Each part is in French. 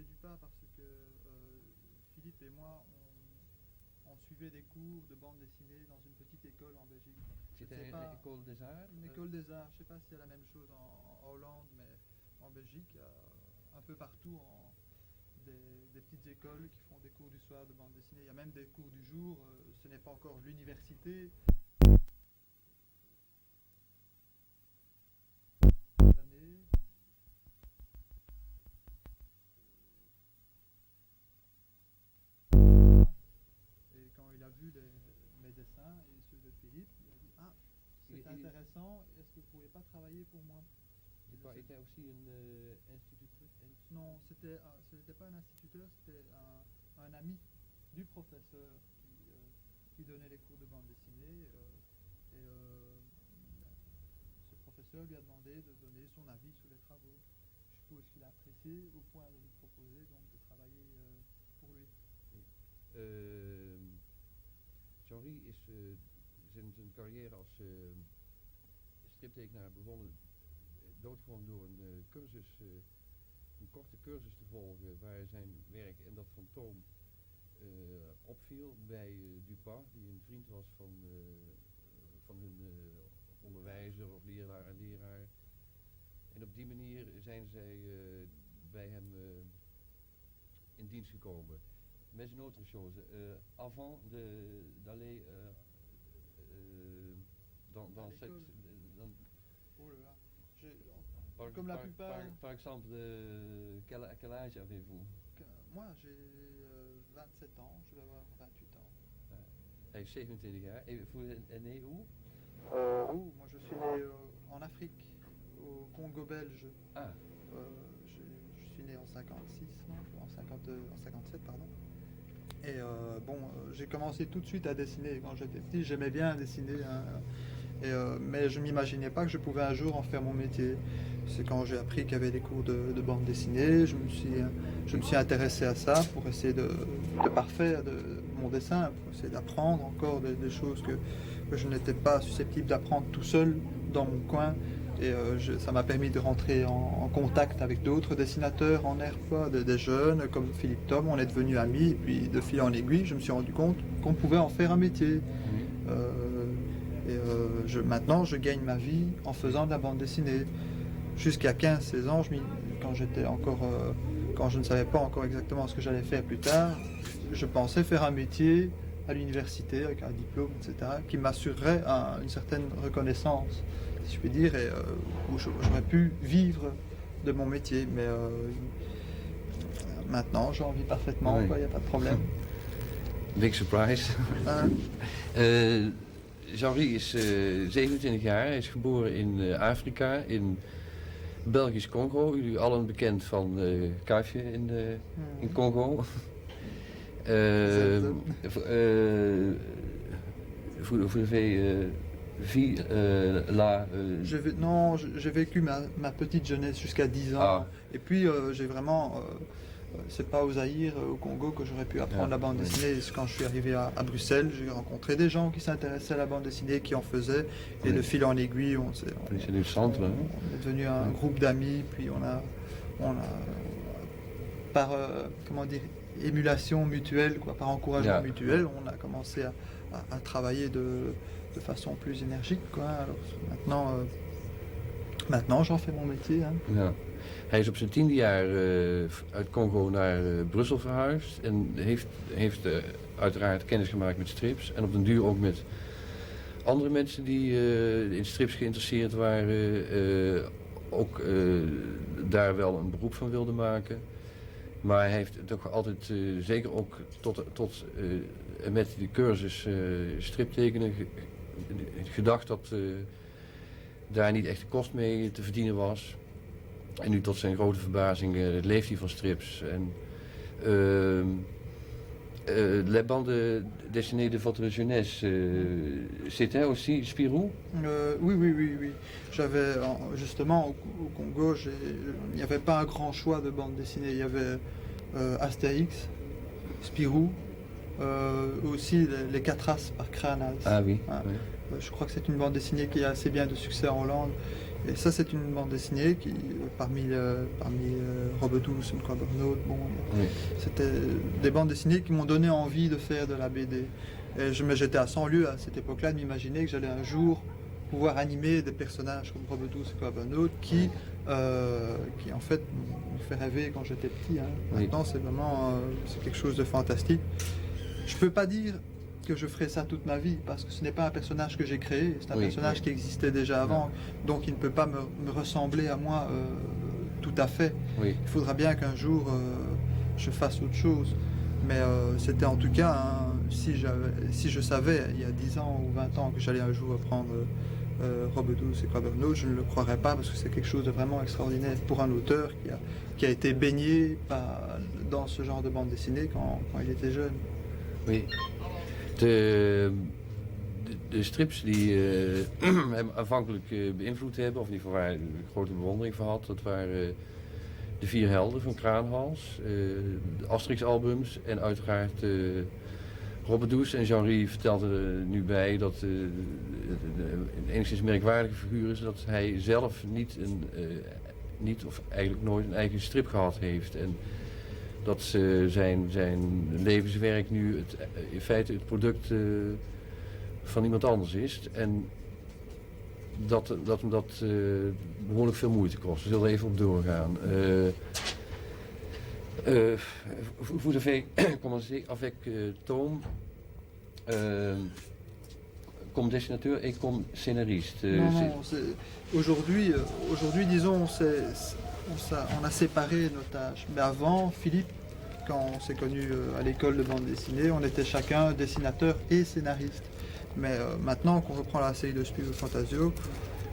chez Dupin parce que Philippe et moi, on suivait des cours de bande dessinée dans une petite école en Belgique. C'était une école des arts? Une école des arts. Je ne sais pas s'il y a la même chose en Hollande, mais en Belgique, il y a un peu partout des petites écoles qui font des cours du soir de bande dessinée. Il y a même des cours du jour. Ce n'est pas encore l'université. Et quand il a vu mes dessins et ceux de Philippe, il a dit « Ah, c'est intéressant, est-ce que vous ne pouvez pas travailler pour moi ?» Il était aussi un instituteur? Non, ce n'était pas un instituteur, c'était un ami du professeur qui donnait les cours de bande dessinée. Ce professeur lui a demandé de donner son avis sur les travaux. Je suppose qu'il a apprécié au point de nous proposer donc de travailler pour lui. Jean-Rie is zijn carrière als striptekenaar begonnen doodgewoon door een cursus, een korte cursus te volgen waar zijn werk en dat van Toom opviel bij Dupin, die een vriend was van hun onderwijzer of leraar. En op die manier zijn zij bij hem in dienst gekomen. Mais une autre chose, avant d'aller dans cette... Oh là là, comme la plupart... Par exemple, quel âge avez-vous? Moi, j'ai 27 ans, je vais avoir 28 ans. Hij is 27 jaar. Et vous êtes né où? Moi je suis né en Afrique, au Congo belge. Ah. Je suis né en 56, non, en 57, pardon. Et j'ai commencé tout de suite à dessiner quand j'étais petit. J'aimais bien dessiner, mais je ne m'imaginais pas que je pouvais un jour en faire mon métier. C'est quand j'ai appris qu'il y avait des cours de bande dessinée, je me suis intéressé à ça pour essayer de parfaire mon dessin, pour essayer d'apprendre encore des choses que je n'étais pas susceptible d'apprendre tout seul dans mon coin. Et ça m'a permis de rentrer en contact avec d'autres dessinateurs en RPA, des jeunes comme Philippe Thom. On est devenus amis et puis de fil en aiguille, je me suis rendu compte qu'on pouvait en faire un métier. Maintenant, je gagne ma vie en faisant de la bande dessinée. Jusqu'à 15-16 ans, quand je ne savais pas encore exactement ce que j'allais faire plus tard, je pensais faire un métier à l'université avec un diplôme, etc., qui m'assurerait une certaine reconnaissance, si je puis dire, et où j'aurais pu vivre de mon métier. Mais maintenant, j'en vis parfaitement, il n'y a pas de problème. Big surprise. Jean-Rie is 27 jaar, hij is geboren in Afrika, in Belgisch Congo. Jullie allen bekend van Kuifje in Congo. Vous avez j'ai vécu ma petite jeunesse jusqu'à 10 ans. Ah. Et puis j'ai vraiment... c'est pas au Zaïre, au Congo, que j'aurais pu apprendre la bande dessinée. Quand je suis arrivé à Bruxelles, j'ai rencontré des gens qui s'intéressaient à la bande dessinée, qui en faisaient. Et de fil en aiguille, on est devenu un groupe d'amis. Puis on a par émulation mutuelle, par encouragement mutuel, on a commencé à travailler de façon plus énergique. Alors maintenant, j'en fais mon métier. Ja. Hij is op zijn 10e jaar uit Congo naar Brussel verhuisd en heeft uiteraard kennis gemaakt met strips en op den duur ook met andere mensen die in strips geïnteresseerd waren, ook daar wel een beroep van wilden maken. Maar hij heeft toch altijd, zeker ook tot met de cursus striptekenen, gedacht dat daar niet echt de kost mee te verdienen was. En nu tot zijn grote verbazing leeft hij van strips. En les bandes dessinées de votre jeunesse, c'était aussi Spirou? Oui. J'avais justement au Congo, il n'y avait pas un grand choix de bandes dessinées. Il y avait Astérix, Spirou, aussi les 4 As par Kranas. Ah oui. Je crois que c'est une bande dessinée qui a assez bien de succès en Hollande. Et ça, c'est une bande dessinée qui, parmi Robe douce, une Quabernaut, bon, Oui. c'était des bandes dessinées qui m'ont donné envie de faire de la BD. Et j'étais à 100 lieues à cette époque-là de m'imaginer que j'allais un jour pouvoir animer des personnages comme Robe douce et Quabernaut qui en fait m'ont fait rêver quand j'étais petit. Hein. Oui. Maintenant, c'est vraiment c'est quelque chose de fantastique. Je peux pas dire que je ferai ça toute ma vie parce que ce n'est pas un personnage que j'ai créé, c'est un personnage qui existait déjà avant, donc il ne peut pas me ressembler à moi tout à fait. Oui. Il faudra bien qu'un jour je fasse autre chose. Mais c'était en tout cas, si je savais il y a 10 ans ou 20 ans que j'allais un jour reprendre Robe douce et Quabernaut, je ne le croirais pas parce que c'est quelque chose de vraiment extraordinaire pour un auteur qui a été baigné dans ce genre de bande dessinée quand il était jeune. Oui. De strips die hem aanvankelijk beïnvloed hebben, of in ieder geval waar ik grote bewondering voor had, dat waren de 4 helden van Kraanhals, de Asterix-albums en uiteraard Robbe Douce. En Jean-Rie vertelde er nu bij dat een enigszins merkwaardige figuur is dat hij zelf niet of eigenlijk nooit een eigen strip gehad heeft. En dat zijn levenswerk nu in feite het product van iemand anders is. En dat hem dat behoorlijk veel moeite kost. We zullen even op doorgaan. Vous avez commencé avec Tom comme dessinateur et comme scénariste. Non, aujourd'hui, disons, on a séparé nos tâches. Mais avant, Philippe, quand on s'est connus à l'école de bande dessinée, on était chacun dessinateur et scénariste. Mais maintenant qu'on reprend la série de Spirou Fantasio,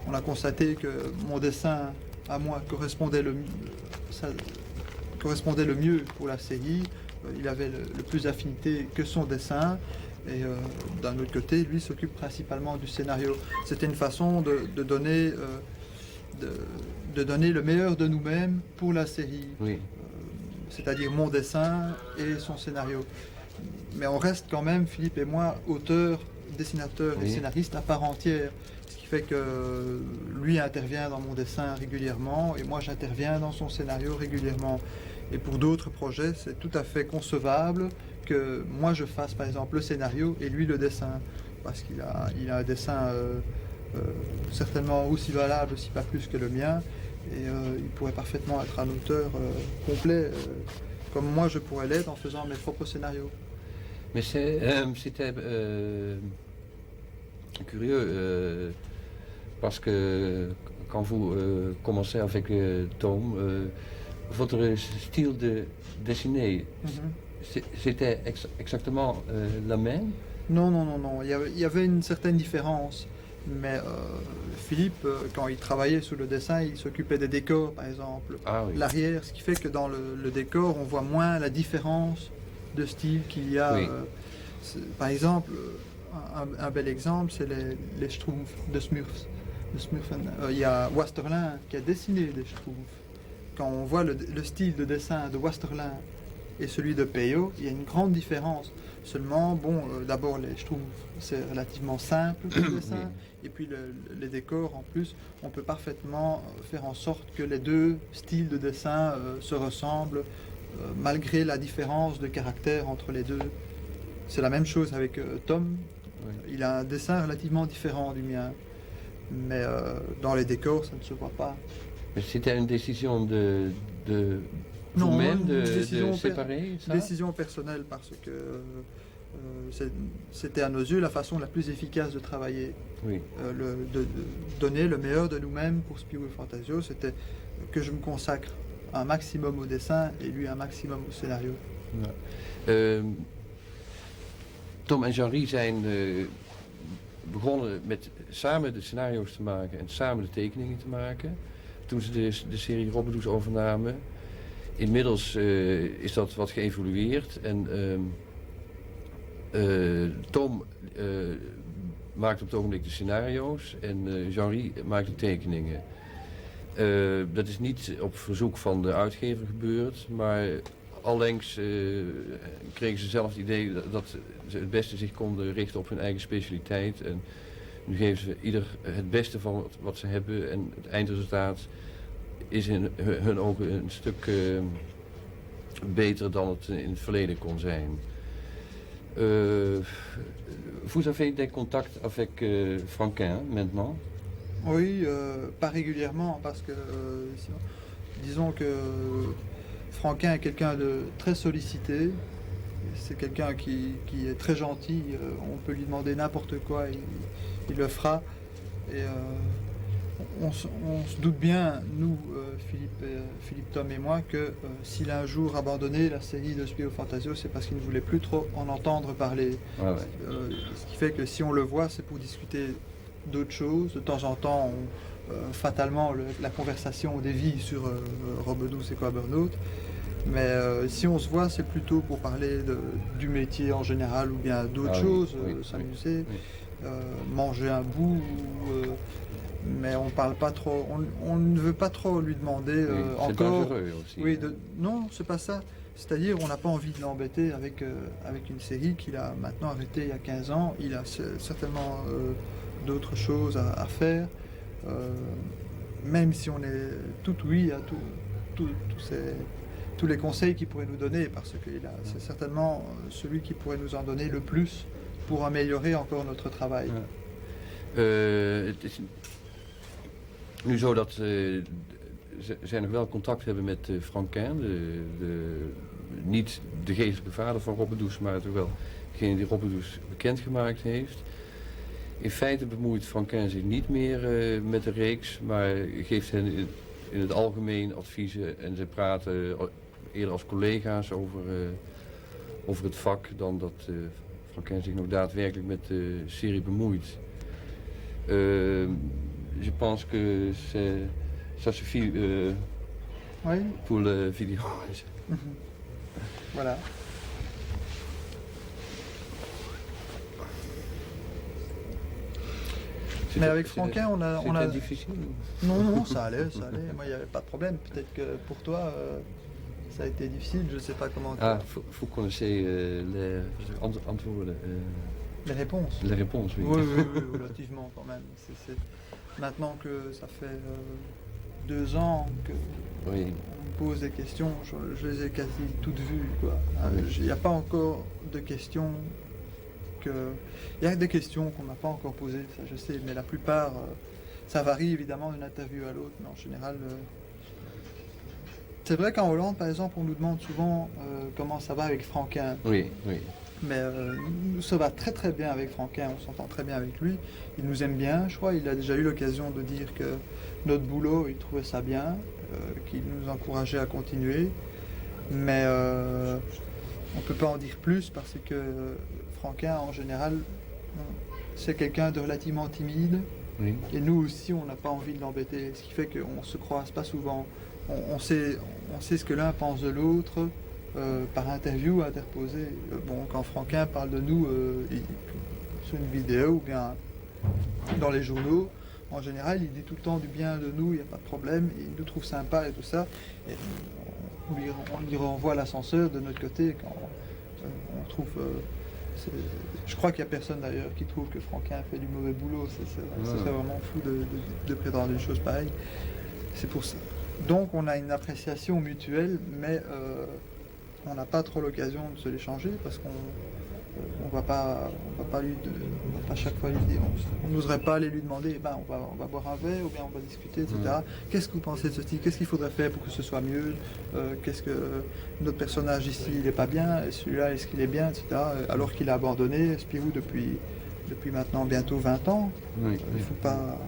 on a constaté que mon dessin à moi correspondait le mieux pour la série. Il avait le plus d'affinité que son dessin. Et d'un autre côté, lui s'occupe principalement du scénario. C'était une façon de donner le meilleur de nous-mêmes pour la série. Oui. C'est-à-dire mon dessin et son scénario. Mais on reste quand même, Philippe et moi, auteurs, dessinateurs et scénaristes à part entière. Ce qui fait que lui intervient dans mon dessin régulièrement et moi j'interviens dans son scénario régulièrement. Et pour d'autres projets, c'est tout à fait concevable que moi je fasse par exemple le scénario et lui le dessin. Parce qu'il a un dessin certainement aussi valable, si pas plus que le mien. Et il pourrait parfaitement être un auteur complet, comme moi je pourrais l'être en faisant mes propres scénarios. Mais c'était curieux parce que quand vous commencez avec Tom, votre style de dessiner, c'était exactement la même? Non. Il y avait une certaine différence. Mais Philippe, quand il travaillait sous le dessin, il s'occupait des décors, par exemple, l'arrière, ce qui fait que dans le décor, on voit moins la différence de style qu'il y a. Oui. Par exemple, un bel exemple, c'est les Schtroumpfs de Smurfs. Il y a Wasterlin qui a dessiné les Schtroumpfs. Quand on voit le style de dessin de Wasterlin et celui de Peyo, il y a une grande différence. Seulement, bon, d'abord les Schtroumpfs, c'est relativement simple le dessin, et puis les décors en plus, on peut parfaitement faire en sorte que les deux styles de dessin se ressemblent, malgré la différence de caractère entre les deux. C'est la même chose avec Tom, il a un dessin relativement différent du mien, mais dans les décors, ça ne se voit pas. Mais c'était une décision de vous-même de séparer ça? Une décision personnelle parce que c'était à nos yeux la façon la plus efficace de travailler. Oui. De donner le meilleur de nous-mêmes pour Spirou Fantasio, c'était que je me consacre un maximum au dessin et lui un maximum au scénario. Ja. Tom en Jean-Rie zijn begonnen met samen de scenario's te maken en samen de tekeningen te maken. Toen ze de serie Robbe Douce overnamen. Inmiddels is dat wat geëvolueerd en Tom maakt op het ogenblik de scenario's en Jean-Rie maakt de tekeningen. Dat is niet op verzoek van de uitgever gebeurd, maar allengs kregen ze zelf het idee dat ze het beste zich konden richten op hun eigen specialiteit. En Nu geven ze ieder het beste van wat ze hebben en het eindresultaat is in hun ogen een stuk beter dan het in het verleden kon zijn. Vous avez des contacts avec Franquin maintenant? Oui, pas régulièrement parce que disons que Franquin est quelqu'un de très sollicité. C'est quelqu'un qui est très gentil. On peut lui demander n'importe quoi, il le fera. Et on se doute bien, nous, Philippe Tom et moi, que s'il a un jour abandonné la série de Spio Fantasio, c'est parce qu'il ne voulait plus trop en entendre parler. Ouais, ouais. Ce qui fait que si on le voit, c'est pour discuter d'autres choses. De temps en temps, fatalement, la conversation dévie sur Robe douce et quoi Burnout. Mais si on se voit, c'est plutôt pour parler du métier en général ou bien d'autres choses, s'amuser, manger un bout. Mais on parle pas trop, on ne veut pas trop lui demander c'est encore. dangereux aussi. Oui, non, c'est pas ça. C'est-à-dire, on n'a pas envie de l'embêter avec une série qu'il a maintenant arrêtée il y a 15 ans. Il a certainement d'autres choses à faire. Même si on est tout oui à tous les conseils qu'il pourrait nous donner, parce que c'est certainement celui qui pourrait nous en donner le plus pour améliorer encore notre travail. Het is nu zo dat zij nog wel contact hebben met Franquin, niet de geestelijke vader van Robe douce, maar toch wel degene die Robe douce bekendgemaakt heeft. In feite bemoeit Franquin zich niet meer met de reeks, maar geeft hen in het algemeen adviezen en ze praten eerder als collega's over het vak dan dat Franquin zich nog daadwerkelijk met de serie bemoeit. Je pense que ça suffit Oui. pour la vidéo. Voilà. Mais avec Franquin, on a... C'était difficile? Non, ça allait. Moi, il n'y avait pas de problème. Peut-être que pour toi, ça a été difficile. Je ne sais pas comment... Vous connaissez les antwoorden? Les réponses. Les réponses, oui. Oui, relativement quand même. Maintenant que ça fait 2 ans que on me pose des questions, je les ai quasi toutes vues, quoi. Il n'y a pas encore de questions il y a des questions qu'on n'a pas encore posées, ça je sais, mais la plupart, ça varie évidemment d'une interview à l'autre, mais en général... C'est vrai qu'en Hollande, par exemple, on nous demande souvent comment ça va avec Franquin. Oui. Mais ça va très très bien avec Franquin, on s'entend très bien avec lui. Il nous aime bien, je crois. Il a déjà eu l'occasion de dire que notre boulot, il trouvait ça bien, qu'il nous encourageait à continuer. Mais on ne peut pas en dire plus parce que Franquin, en général, c'est quelqu'un de relativement timide. Oui. Et nous aussi, on n'a pas envie de l'embêter. Ce qui fait qu'on ne se croise pas souvent. On sait ce que l'un pense de l'autre. Par interview interposée. Quand Franquin parle de nous sur une vidéo ou bien dans les journaux, en général, il dit tout le temps du bien de nous, il n'y a pas de problème, il nous trouve sympa et tout ça. Et on lui renvoie l'ascenseur de notre côté quand on trouve... je crois qu'il n'y a personne d'ailleurs qui trouve que Franquin fait du mauvais boulot. Ce serait vraiment fou de prétendre une chose pareille. C'est pour ça. Donc on a une appréciation mutuelle, mais on n'a pas trop l'occasion de se l'échanger parce qu'on va pas chaque fois lui dire, on n'oserait pas aller lui demander, on va boire un verre ou bien on va discuter, etc. Qu'est-ce que vous pensez de ce style? Qu'est-ce qu'il faudrait faire pour que ce soit mieux? Qu'est-ce que notre personnage ici, il n'est pas bien? Et celui-là, est-ce qu'il est bien, etc. Alors qu'il a abandonné Spirou depuis maintenant bientôt 20 ans. Oui. Il ne faut pas...